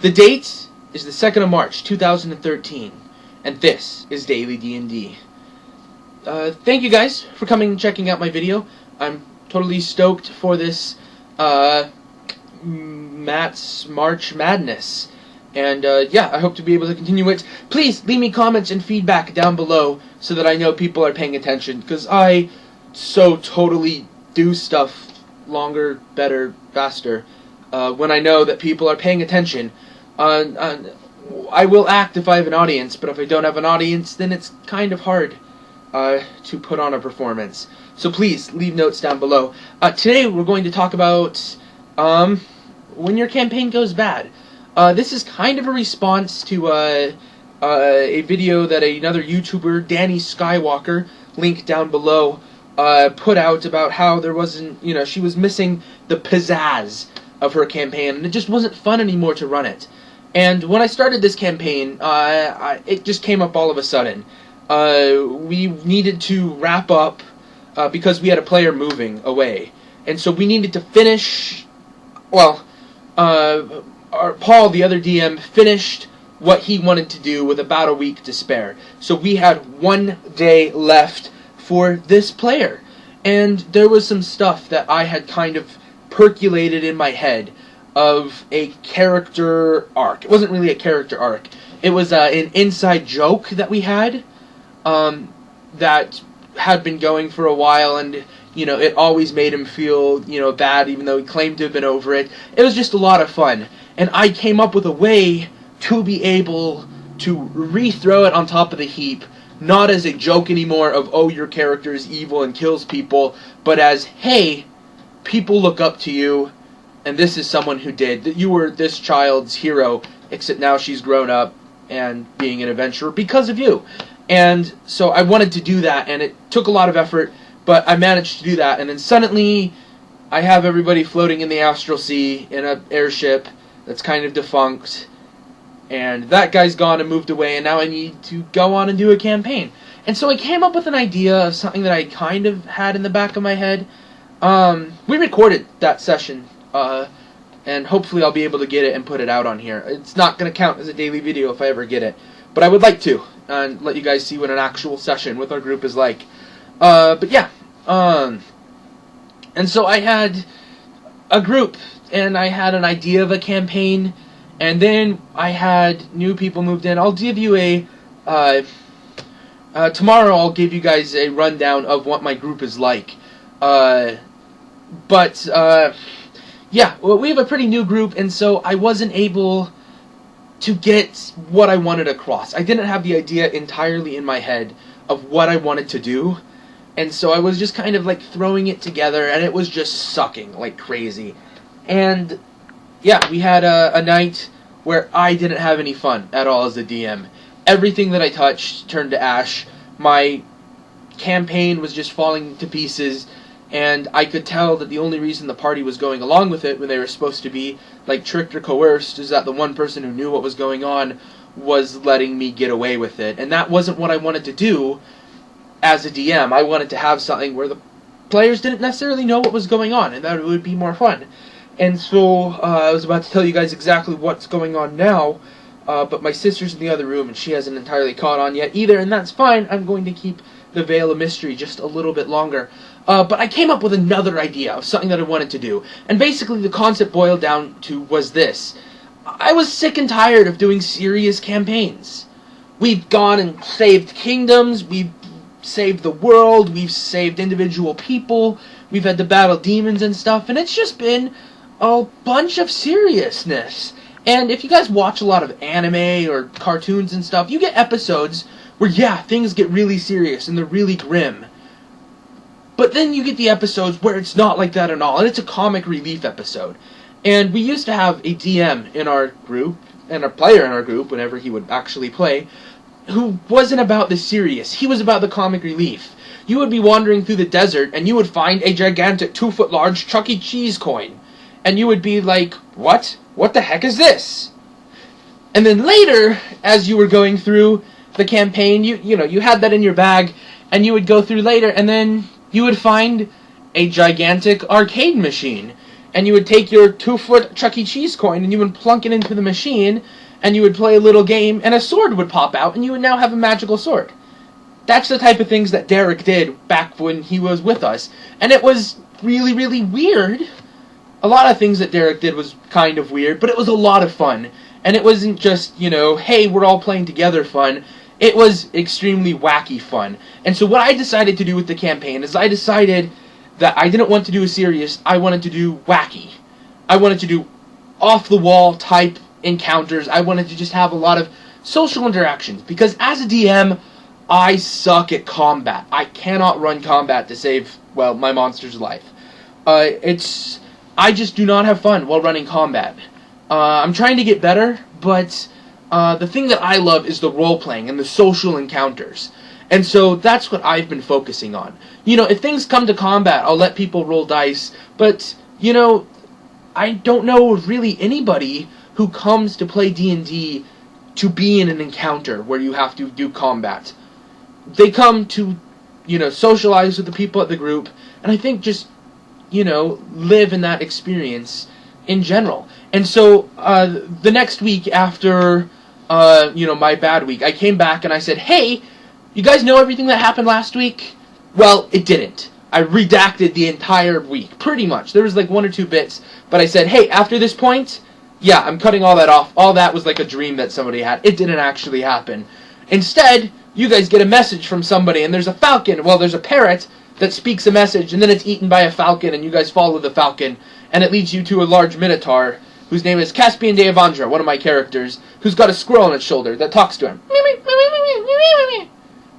The date is the 2nd of March, 2013, and this is Daily D&D. Thank you guys for coming and checking out my video. I'm totally stoked for this Matt's March Madness. And yeah, I hope to be able to continue it. Please leave me comments and feedback down below so that I know people are paying attention, because I so totally do stuff longer, better, faster when I know that people are paying attention. I will act if I have an audience, but if I don't have an audience, then it's kind of hard to put on a performance. So please leave notes down below. Today we're going to talk about when your campaign goes bad. This is kind of a response to a video that another YouTuber, Dani Skywalker, link down below, put out about how there wasn't, she was missing the pizzazz of her campaign, and it just wasn't fun anymore to run it. And when I started this campaign, it just came up all of a sudden. We needed to wrap up because we had a player moving away, and so we needed to finish. Well, Paul, the other DM, finished what he wanted to do with about a week to spare. So we had 1 day left for this player, and there was some stuff that I had kind of percolated in my head of a character arc. It wasn't really a character arc. It was an inside joke that we had that had been going for a while, and it always made him feel bad, even though he claimed to have been over it. It was just a lot of fun, and I came up with a way to be able to re-throw it on top of the heap, not as a joke anymore of, oh, your character is evil and kills people, but as, hey, people look up to you, and this is someone who did. That you were this child's hero, except now she's grown up and being an adventurer because of you. And so I wanted to do that, and it took a lot of effort, but I managed to do that. And then suddenly, I have everybody floating in the astral sea in an airship that's kind of defunct, and that guy's gone and moved away, and now I need to go on and do a campaign. And so I came up with an idea of something that I kind of had in the back of my head. We recorded that session, and hopefully I'll be able to get it and put it out on here. It's not going to count as a daily video if I ever get it, but I would like to, and let you guys see what an actual session with our group is like. But yeah, and so I had a group, and I had an idea of a campaign, and then I had new people moved in. I'll give you tomorrow I'll give you guys a rundown of what my group is like. Yeah, well, we have a pretty new group, and so I wasn't able to get what I wanted across. I didn't have the idea entirely in my head of what I wanted to do, and so I was just kind of like throwing it together, and it was just sucking like crazy. And yeah, we had a night where I didn't have any fun at all as a DM. Everything that I touched turned to ash. My campaign was just falling to pieces, and I could tell that the only reason the party was going along with it when they were supposed to be like tricked or coerced is that the one person who knew what was going on was letting me get away with it. And that wasn't what I wanted to do as a DM. I wanted to have something where the players didn't necessarily know what was going on, and that it would be more fun. And so I was about to tell you guys exactly what's going on now, but my sister's in the other room and she hasn't entirely caught on yet either, and that's fine. I'm going to keep the veil of mystery just a little bit longer. But I came up with another idea of something that I wanted to do. And basically the concept boiled down to was this. I was sick and tired of doing serious campaigns. We've gone and saved kingdoms, we've saved the world, we've saved individual people, we've had to battle demons and stuff, and it's just been a bunch of seriousness. And if you guys watch a lot of anime or cartoons and stuff, you get episodes where, yeah, things get really serious and they're really grim. But then you get the episodes where it's not like that at all, and it's a comic relief episode. And we used to have a DM in our group, and a player in our group, whenever he would actually play, who wasn't about the serious. He was about the comic relief. You would be wandering through the desert, and you would find a gigantic 2-foot large Chuck E. Cheese coin. And you would be like, what? What the heck is this? And then later, as you were going through the campaign, you had that in your bag, and you would go through later, and then you would find a gigantic arcade machine. and you would take your 2-foot Chuck E. Cheese coin and you would plunk it into the machine, and you would play a little game, and a sword would pop out, and you would now have a magical sword. That's the type of things that Derek did back when he was with us. And it was really, really weird. A lot of things that Derek did was kind of weird, but it was a lot of fun. And it wasn't just, hey, we're all playing together fun. It was extremely wacky fun. And so what I decided to do with the campaign is I decided that I didn't want to do a serious, I wanted to do wacky. I wanted to do off-the-wall type encounters. I wanted to just have a lot of social interactions. Because as a DM, I suck at combat. I cannot run combat to save, my monster's life. I just do not have fun while running combat. I'm trying to get better, but the thing that I love is the role-playing and the social encounters. And so that's what I've been focusing on. If things come to combat, I'll let people roll dice, but, I don't know really anybody who comes to play D&D to be in an encounter where you have to do combat. They come to, socialize with the people at the group, and I think just, live in that experience in general. And so, the next week after, my bad week, I came back and I said, hey, you guys know everything that happened last week? Well, it didn't. I redacted the entire week, pretty much. There was like 1 or 2 bits, but I said, hey, after this point, yeah, I'm cutting all that off. All that was like a dream that somebody had. It didn't actually happen. Instead, you guys get a message from somebody, and there's a falcon. Well, there's a parrot that speaks a message, and then it's eaten by a falcon, and you guys follow the falcon, and it leads you to a large minotaur, whose name is Caspian de Avandra, one of my characters, who's got a squirrel on its shoulder that talks to him.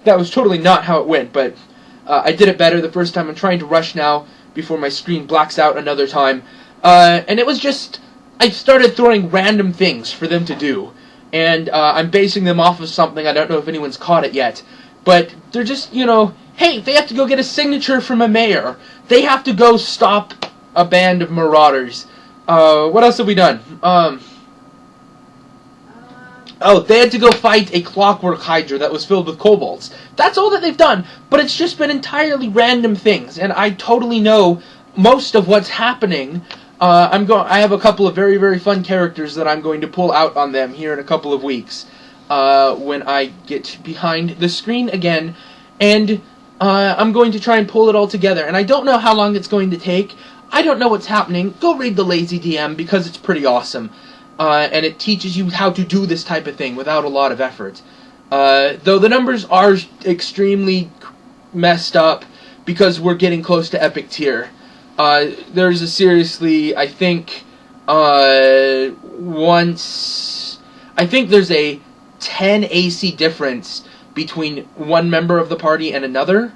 That was totally not how it went, but I did it better the first time. I'm trying to rush now before my screen blacks out another time. And it was just, I started throwing random things for them to do. And I'm basing them off of something. I don't know if anyone's caught it yet. But they're just, hey, they have to go get a signature from a mayor. They have to go stop a band of marauders. What else have we done? They had to go fight a clockwork hydra that was filled with kobolds. That's all that they've done, but it's just been entirely random things, and I totally know most of what's happening. I have a couple of very, very fun characters that I'm going to pull out on them here in a couple of weeks, when I get behind the screen again, and I'm going to try and pull it all together, and I don't know how long it's going to take. I don't know what's happening. Go read the Lazy DM, because it's pretty awesome. And it teaches you how to do this type of thing without a lot of effort. Though the numbers are extremely messed up because we're getting close to epic tier. There's a seriously, I think there's a 10 AC difference between one member of the party and another.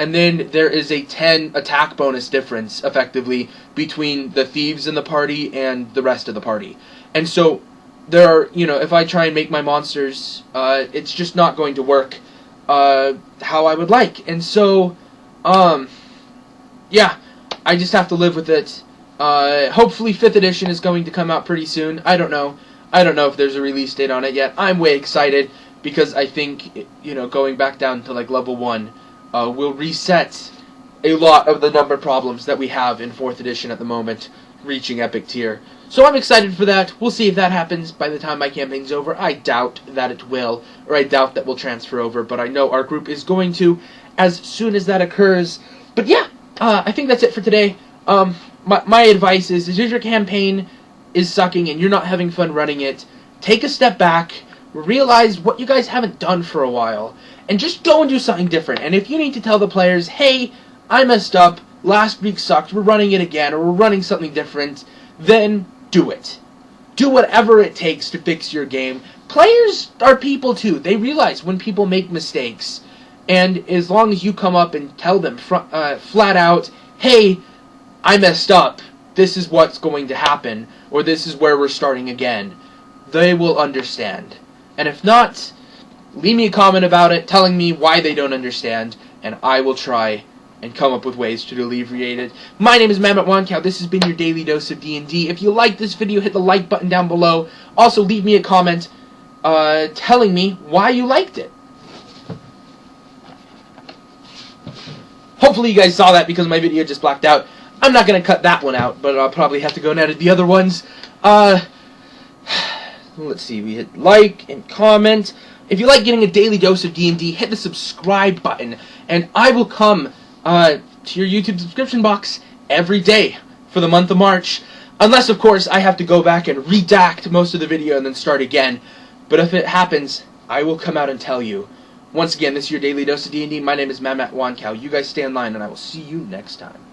And then there is a 10 attack bonus difference, effectively, between the thieves in the party and the rest of the party. And so, there are, if I try and make my monsters, it's just not going to work how I would like. And so, yeah, I just have to live with it. Hopefully 5th edition is going to come out pretty soon. I don't know. I don't know if there's a release date on it yet. I'm way excited because I think, going back down to like level 1 will reset a lot of the number problems that we have in 4th edition at the moment, reaching epic tier. So I'm excited for that. We'll see if that happens by the time my campaign's over. I doubt that it will, or I doubt that we'll transfer over, but I know our group is going to as soon as that occurs. But yeah, I think that's it for today. My advice is if your campaign is sucking and you're not having fun running it, take a step back, realize what you guys haven't done for a while, and just go and do something different. And if you need to tell the players, hey, I messed up, last week sucked, we're running it again, or we're running something different, then do it. Do whatever it takes to fix your game. Players are people too. They realize when people make mistakes. And as long as you come up and tell them flat out, hey, I messed up, this is what's going to happen, or this is where we're starting again, they will understand. And if not, leave me a comment about it, telling me why they don't understand, and I will try and come up with ways to alleviate it. My name is Mammoth1Cow. This has been your daily dose of D&D. If you like this video, hit the like button down below. Also, leave me a comment telling me why you liked it. Hopefully you guys saw that because my video just blacked out. I'm not going to cut that one out, but I'll probably have to go and edit the other ones. Let's see, we hit like and comment. If you like getting a daily dose of D&D, hit the subscribe button, and I will come to your YouTube subscription box every day for the month of March. Unless, of course, I have to go back and redact most of the video and then start again. But if it happens, I will come out and tell you. Once again, this is your daily dose of D&D. My name is Matt Wankow. You guys stay in line, and I will see you next time.